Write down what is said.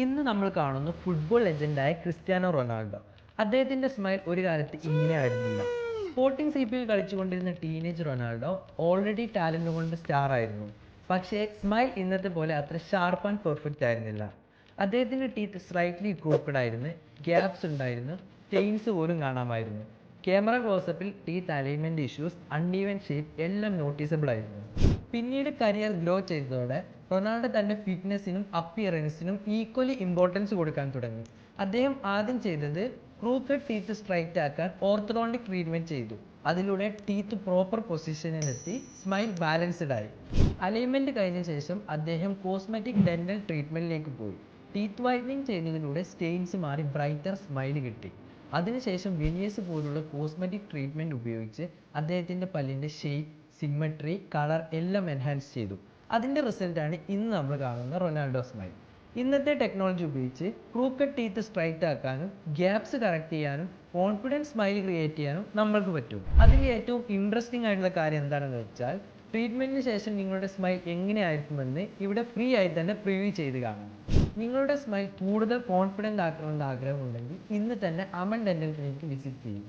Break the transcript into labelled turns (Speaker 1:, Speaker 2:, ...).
Speaker 1: ഇന്ന് നമ്മൾ കാണുന്നു ഫുട്ബോൾ ലെജൻഡായ ക്രിസ്ത്യാനോ റൊണാൾഡോ. അദ്ദേഹത്തിൻ്റെ സ്മൈൽ ഒരു കാലത്ത് ഇങ്ങനെ ആയിരുന്നില്ല. സ്പോർട്ടിംഗ് CP കളിച്ചുകൊണ്ടിരുന്ന ടീനേജ് റൊണാൾഡോ ഓൾറെഡി ടാലൻറ്റ് കൊണ്ട് സ്റ്റാർ ആയിരുന്നു. പക്ഷേ സ്മൈൽ ഇന്നത്തെ പോലെ അത്ര ഷാർപ്പ് ആൻഡ് പെർഫെക്റ്റ് ആയിരുന്നില്ല. അദ്ദേഹത്തിൻ്റെ ടീത്ത് സ്ലൈറ്റ്ലി ക്രൂക്കഡ് ആയിരുന്നു, ഗ്യാപ്സ് ഉണ്ടായിരുന്നു, ചെയിൻസ് പോലും കാണാമായിരുന്നു. ക്യാമറ ക്ലോസപ്പിൽ teeth alignment issues, uneven shape എല്ലാം നോട്ടീസബിൾ ആയിരുന്നു. പിന്നീട് കരിയർ ഗ്രോ ചെയ്തതോടെ റൊണാൾഡോ തൻ്റെ ഫിറ്റ്നസിനും അപ്പിയറൻസിനും ഈക്വലി ഇമ്പോർട്ടൻസ് കൊടുക്കാൻ തുടങ്ങി. അദ്ദേഹം ആദ്യം ചെയ്തത് ക്രൂക്കഡ് ടീത്ത് സ്ട്രൈറ്റ് ആക്കാൻ ഓർത്തഡോണ്ടിക് ട്രീറ്റ്മെൻറ്റ് ചെയ്തു. അതിലൂടെ ടീത്ത് പ്രോപ്പർ പൊസിഷനിലെത്തി സ്മൈൽ ബാലൻസ്ഡ് ആയി. അലൈൻമെൻറ്റ് കഴിഞ്ഞ ശേഷം അദ്ദേഹം കോസ്മെറ്റിക് ഡെൻ്റൽ ട്രീറ്റ്മെൻറ്റിലേക്ക് പോയി. ടീത്ത് വൈറ്റനിങ് ചെയ്യുന്നതിലൂടെ സ്റ്റെയിൻസ് മാറി ബ്രൈറ്റർ സ്മൈൽ കിട്ടി. അതിനുശേഷം വെനിയേഴ്സ് പോലുള്ള കോസ്മെറ്റിക് ട്രീറ്റ്മെൻറ്റ് ഉപയോഗിച്ച് അദ്ദേഹത്തിൻ്റെ പല്ലിൻ്റെ ഷേപ്പ്, സിമ്മട്രി, കളർ എല്ലാം എൻഹാൻസ് ചെയ്തു. അതിൻ്റെ റിസൾട്ടാണ് ഇന്ന് നമ്മൾ കാണുന്ന റൊണാൾഡോ സ്മൈൽ. ഇന്നത്തെ ടെക്നോളജി ഉപയോഗിച്ച് ക്രൂക്കഡ് ടീത്ത് സ്ട്രൈറ്റ് ആക്കാനും ഗ്യാപ്സ് കറക്റ്റ് ചെയ്യാനും കോൺഫിഡൻസ് സ്മൈൽ ക്രിയേറ്റ് ചെയ്യാനും നമ്മൾക്ക് പറ്റും. അതിൽ ഏറ്റവും ഇൻട്രസ്റ്റിംഗ് ആയിട്ടുള്ള കാര്യം എന്താണെന്ന് വെച്ചാൽ ട്രീറ്റ്മെൻറ്റിന് ശേഷം നിങ്ങളുടെ സ്മൈൽ എങ്ങനെയായിരിക്കുമെന്ന് ഇവിടെ ഫ്രീ ആയി തന്നെ പ്രിവ്യൂ ചെയ്ത് കാണാം. നിങ്ങളുടെ സ്മൈൽ കൂടുതൽ കോൺഫിഡൻ്റ് ആക്കണമെന്ന് ആഗ്രഹമുണ്ടെങ്കിൽ ഇന്ന് തന്നെ അമൻ ഡെൻ്റൽ ക്ലിനിക്ക് വിസിറ്റ് ചെയ്യും.